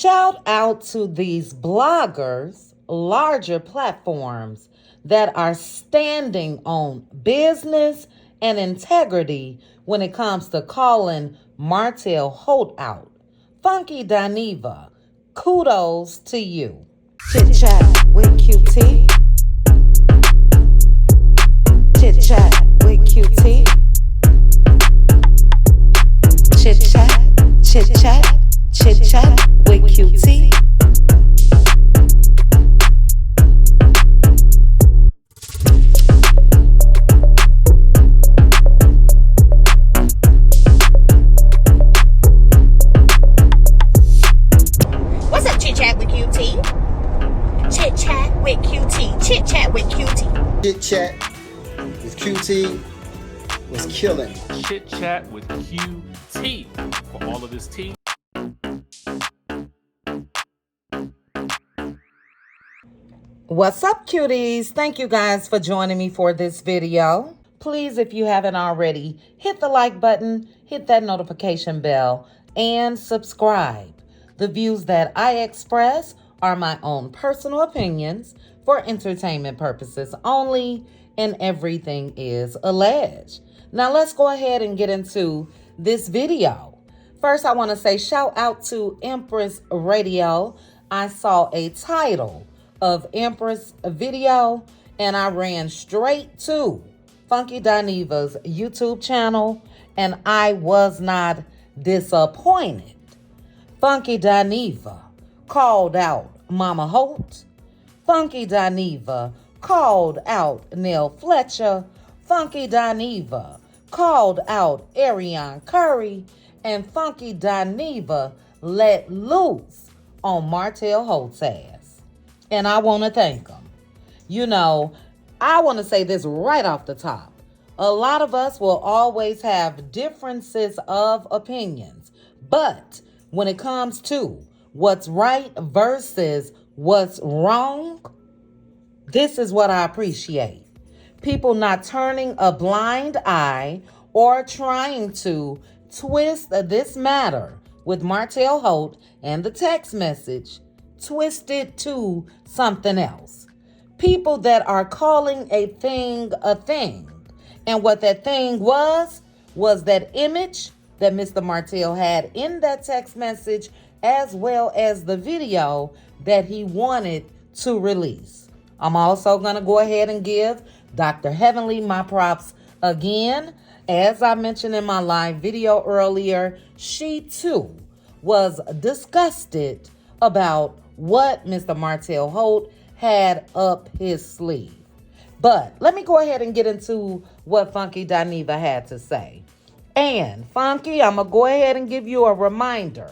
Shout out to these bloggers, larger platforms that are standing on business and integrity when it comes to calling Martell Holt out. Funky Dineva, kudos to you. Chit chat with QT. Chit chat with QT. Chit chat, chit chat, chit chat with QT. What's up, chit chat with QT? Chit chat with QT. Chit chat with QT. Chit chat with QT was killing. Chit chat with QT for all of this tea. What's up, cuties? Thank you guys for joining me for this video. Please, if you haven't already, hit the like button, hit that notification bell, and subscribe. The views that I express are my own personal opinions for entertainment purposes only, and everything is alleged. Now let's go ahead and get into this video. First, I want to say shout out to Empress Radio. I saw a title of Empress video and I ran straight to Funky Dineva's YouTube channel and I was not disappointed. Funky Dineva called out Mama Holt. Funky Dineva called out Neil Fletcher. Funky Dineva called out Ariane Curry. And Funky Dineva let loose on Martell Holt's ass. And I want to thank him. You know, I want to say this right off the top. A lot of us will always have differences of opinions. But when it comes to what's right versus what's wrong, this is what I appreciate. People not turning a blind eye or trying to twist this matter with Martell Holt and the text message, twist it to something else. People that are calling a thing a thing. And what that thing was that image that Mr. Martell had in that text message, as well as the video that he wanted to release. I'm also going to go ahead and give Dr. Heavenly my props again. As I mentioned in my live video earlier, she too was disgusted about what Mr. Martell Holt had up his sleeve. But let me go ahead and get into what Funky Dineva had to say. And Funky, I'm going to go ahead and give you a reminder.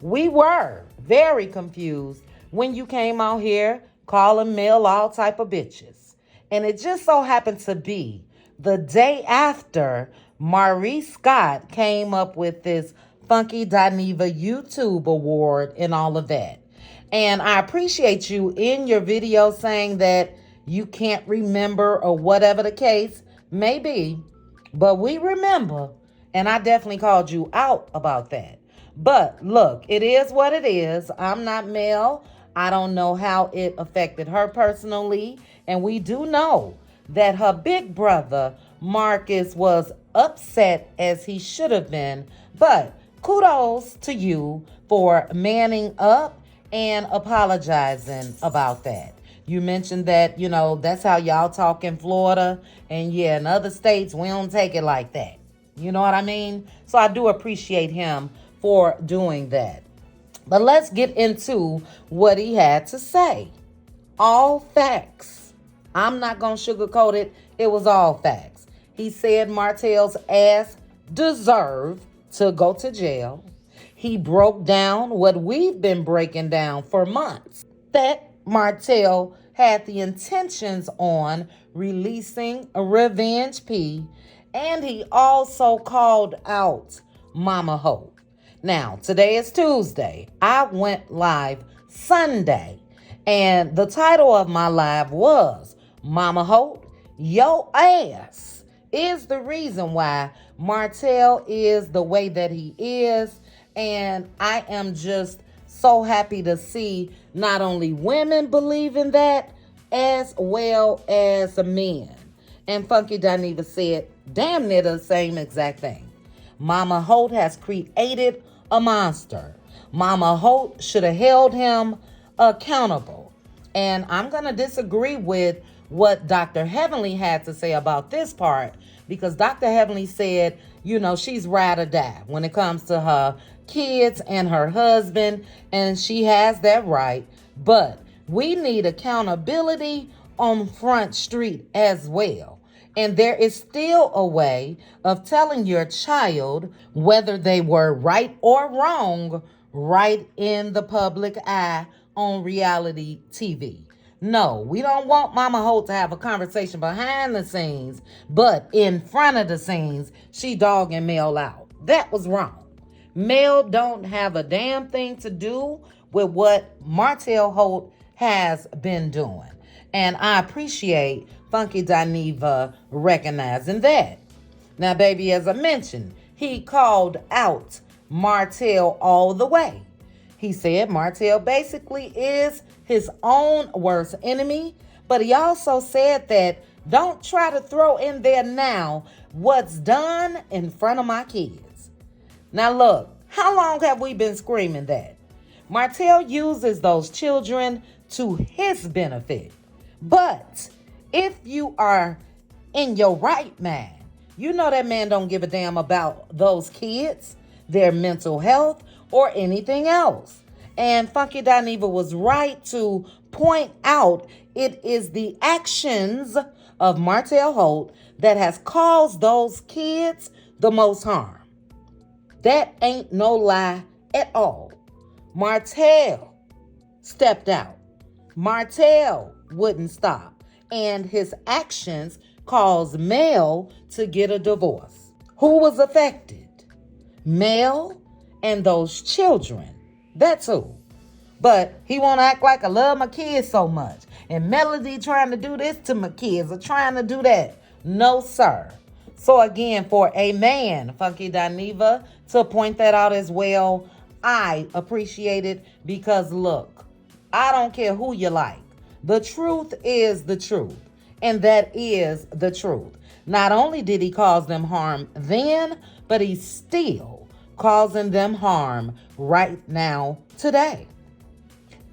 We were very confused when you came out here calling Mel all type of bitches. And it just so happened to be the day after Maurice Scott came up with this Funky Dineva YouTube award and all of that. And I appreciate you in your video saying that you can't remember or whatever the case may be. But we remember, and I definitely called you out about that. But look, it is what it is. I'm not Mel. I don't know how it affected her personally. And we do know that her big brother, Marcus, was upset as he should have been. But kudos to you for manning up and apologizing about that. You mentioned that, you know, that's how y'all talk in Florida. And yeah, in other states, we don't take it like that. You know what I mean? So I do appreciate him for doing that. But let's get into what he had to say. All facts. I'm not going to sugarcoat it. It was all facts. He said Martell's ass deserved to go to jail. He broke down what we've been breaking down for months. That Martell had the intentions on releasing a revenge P, and he also called out Mama Holt. Now, today is Tuesday. I went live Sunday, and the title of my live was Mama Holt, Your Ass is the reason why Martell is the way that he is, and I am just so happy to see not only women believe in that, as well as men. And Funky Dineva said damn near the same exact thing. Mama Holt has created a monster. Mama Holt should have held him accountable. And I'm going to disagree with what Dr. Heavenly had to say about this part, because Dr. Heavenly said, she's ride or die when it comes to her kids and her husband, and she has that right. But we need accountability on Front Street as well. And there is still a way of telling your child whether they were right or wrong right in the public eye on reality TV. No, we don't want Mama Holt to have a conversation behind the scenes, but in front of the scenes, she dogging Mel out. That was wrong. Mel don't have a damn thing to do with what Martell Holt has been doing. And I appreciate Funky Dineva recognizing that. Now, baby, as I mentioned, he called out Martell all the way. He said Martell basically is his own worst enemy, but he also said that don't try to throw in there now what's done in front of my kids. Now look, how long have we been screaming that? Martell uses those children to his benefit. But if you are in your right mind, you know that man don't give a damn about those kids, their mental health, or anything else. And Funky Dineva was right to point out it is the actions of Martell Holt that has caused those kids the most harm. That ain't no lie at all. Martell stepped out. Martell wouldn't stop. And his actions caused Mel to get a divorce. Who was affected? Mel and those children. That's who. But he won't act like I love my kids so much. And Melody trying to do this to my kids or trying to do that. No, sir. So again, for a man, Funky Dineva, to point that out as well, I appreciate it because look, I don't care who you like. The truth is the truth. And that is the truth. Not only did he cause them harm then, but he's still causing them harm right now today.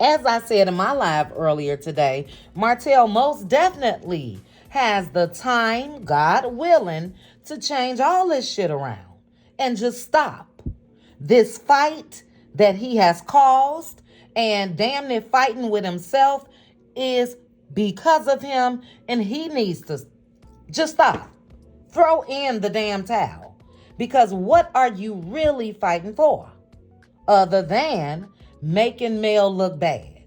As I said in my live earlier today, Martell most definitely has the time, God willing, to change all this shit around and just stop this fight that he has caused, and damn near fighting with himself is because of him, and he needs to just stop. Throw in the damn towel. Because what are you really fighting for? Other than making Mel look bad.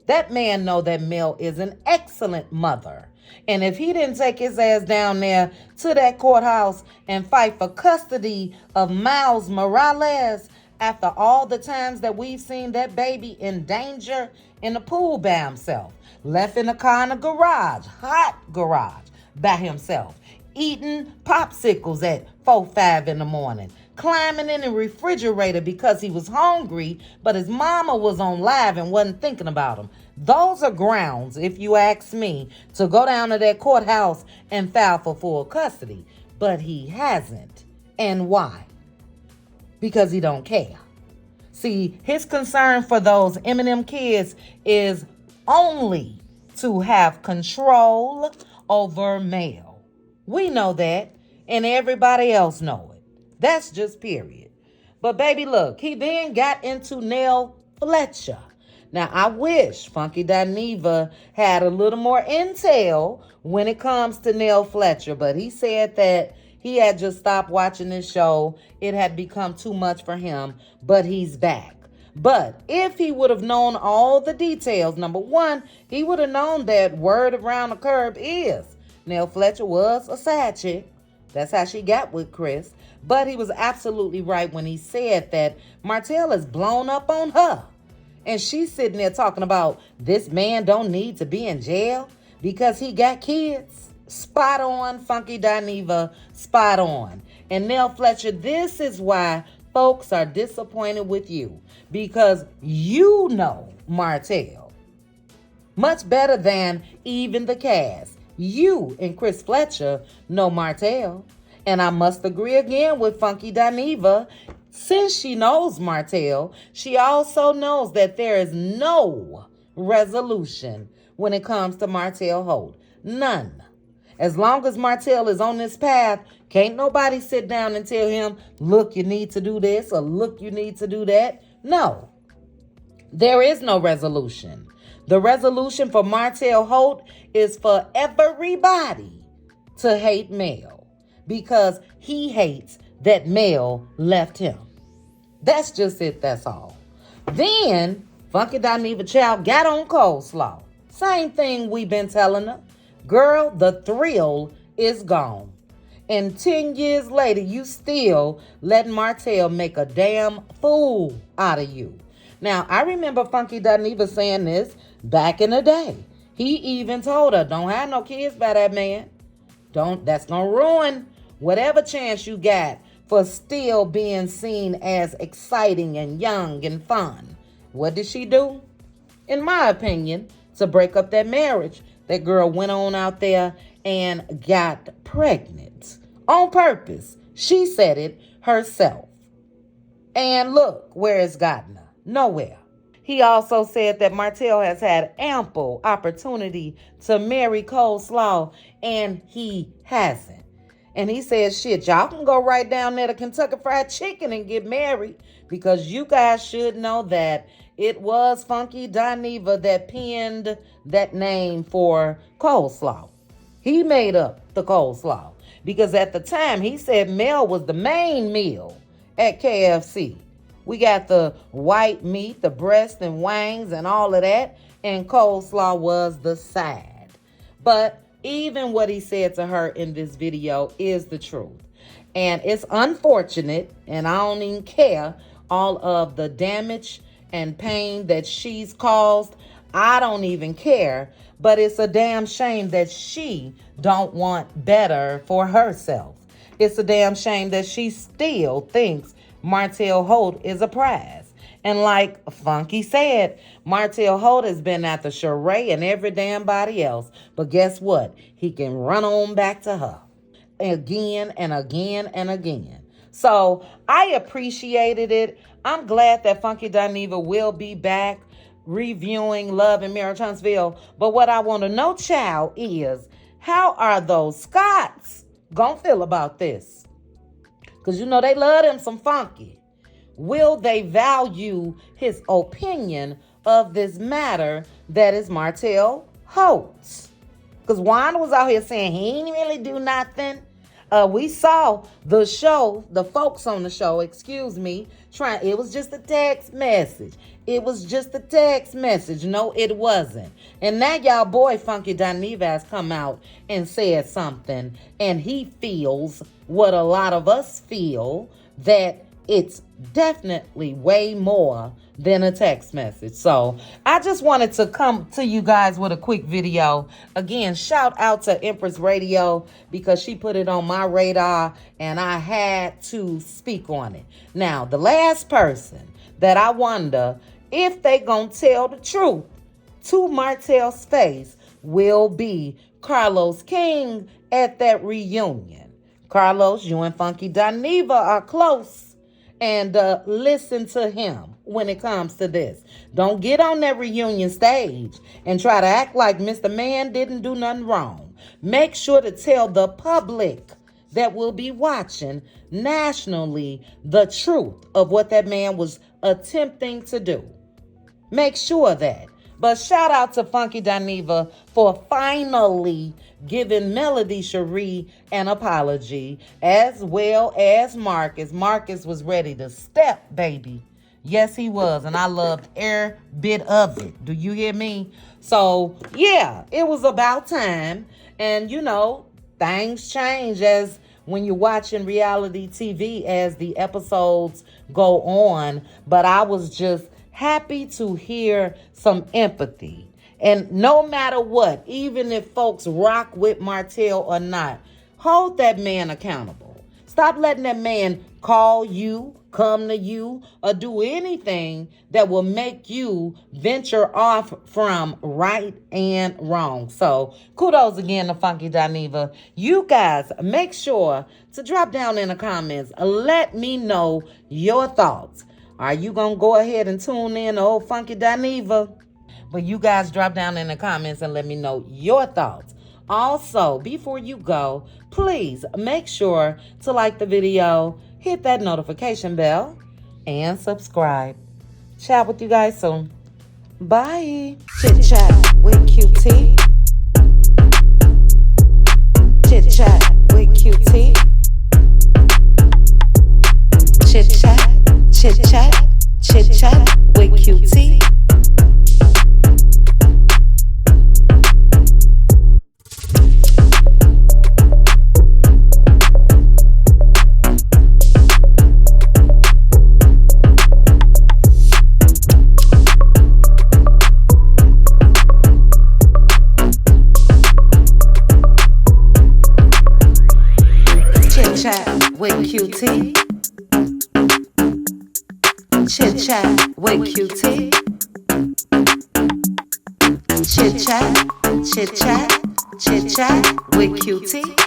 That man know that Mel is an excellent mother. And if he didn't take his ass down there to that courthouse and fight for custody of Miles Morales, after all the times that we've seen that baby in danger in the pool by himself, left in the car in the garage, hot garage, by himself, eating popsicles at 4-5 in the morning, climbing in the refrigerator because he was hungry, but his mama was on live and wasn't thinking about him. Those are grounds, if you ask me, to go down to that courthouse and file for full custody. But he hasn't. And why? Because he don't care. See, his concern for those Eminem kids is only to have control over Mel. We know that, and everybody else know it. That's just period. But baby, look, he then got into Nell Fletcher. Now, I wish Funky Dineva had a little more intel when it comes to Nell Fletcher, but he said that he had just stopped watching this show. It had become too much for him, but he's back. But if he would have known all the details, number one, he would have known that word around the curb is Nell Fletcher was a side chick. That's how she got with Chris. But he was absolutely right when he said that Martell is blown up on her. And she's sitting there talking about this man don't need to be in jail because he got kids. Spot on, Funky Dineva, spot on. And Nell Fletcher, this is why folks are disappointed with you because you know Martell much better than even the cast. You and Chris Fletcher know Martell. And I must agree again with Funky Dineva. Since she knows Martell, she also knows that there is no resolution when it comes to Martell Holt. None. As long as Martell is on this path, can't nobody sit down and tell him, look, you need to do this, or look, you need to do that. No. There is no resolution. The resolution for Martell Holt is for everybody to hate Mel because he hates that Mel left him. That's just it, that's all. Then, Funky Dineva Child got on coleslaw. Same thing we've been telling her. Girl, the thrill is gone. And 10 years later, you still letting Martell make a damn fool out of you. Now, I remember Funky Dineva saying this back in the day. He even told her, don't have no kids by that man. That's gonna ruin whatever chance you got for still being seen as exciting and young and fun. What did she do? In my opinion, to break up that marriage, that girl went on out there and got pregnant. On purpose. She said it herself. And look where it's gotten her. Nowhere. He also said that Martell has had ample opportunity to marry Coleslaw, and he hasn't. And he says, shit, y'all can go right down there to Kentucky Fried Chicken and get married, because you guys should know that it was Funky Dineva that penned that name for Coleslaw. He made up the Coleslaw, because at the time he said Mel was the main meal at KFC. We got the white meat, the breast and wings and all of that, and coleslaw was the side. But even what he said to her in this video is the truth. And it's unfortunate, and I don't even care all of the damage and pain that she's caused. I don't even care, but it's a damn shame that she don't want better for herself. It's a damn shame that she still thinks Martell Holt is a prize. And like Funky said, Martell Holt has been after Sheree and every damn body else. But guess what? He can run on back to her again and again and again. So I appreciated it. I'm glad that Funky Dineva will be back reviewing Love and Marriage Huntsville. But what I want to know, child, is how are those Scots gonna feel about this? Because you know they love them some Funky. Will they value his opinion of this matter that is Martell Holt's? Because Juan was out here saying he ain't really do nothing. We saw the show, the folks on the show, it was just a text message. It was just a text message. No, it wasn't. And now y'all boy Funky Dineva has come out and said something. And he feels what a lot of us feel, that it's definitely way more than a text message. So I just wanted to come to you guys with a quick video. Again, shout out to Empress Radio because she put it on my radar and I had to speak on it. Now, the last person that I wonder if they gonna tell the truth to Martell's face will be Carlos King at that reunion. Carlos, you and Funky Dineva are close. And listen to him when it comes to this. Don't get on that reunion stage and try to act like Mr. Man didn't do nothing wrong. Make sure to tell the public that will be watching nationally the truth of what that man was attempting to do. Make sure that. But shout out to Funky Dineva for finally giving Melody Cherie an apology, as well as Marcus. Marcus was ready to step, baby. Yes, he was. And I loved every bit of it. Do you hear me? So, yeah, it was about time. And, you know, things change as when you're watching reality TV as the episodes go on. But I was just happy to hear some empathy. And no matter what, even if folks rock with Martell or not, hold that man accountable. Stop letting that man call you, come to you, or do anything that will make you venture off from right and wrong. So kudos again to Funky Dineva. You guys make sure to drop down in the comments. Let me know your thoughts. Are you going to go ahead and tune in to old Funky Dineva? But you guys drop down in the comments and let me know your thoughts. Also, before you go, please make sure to like the video, hit that notification bell, and subscribe. Chat with you guys soon. Bye. Chit chat with QT. Chit chat with QT. Chit chat, chit chat, chit chat with QT. With QT. Chit chat with QT. Chit chat, chit chat, chit chat with QT.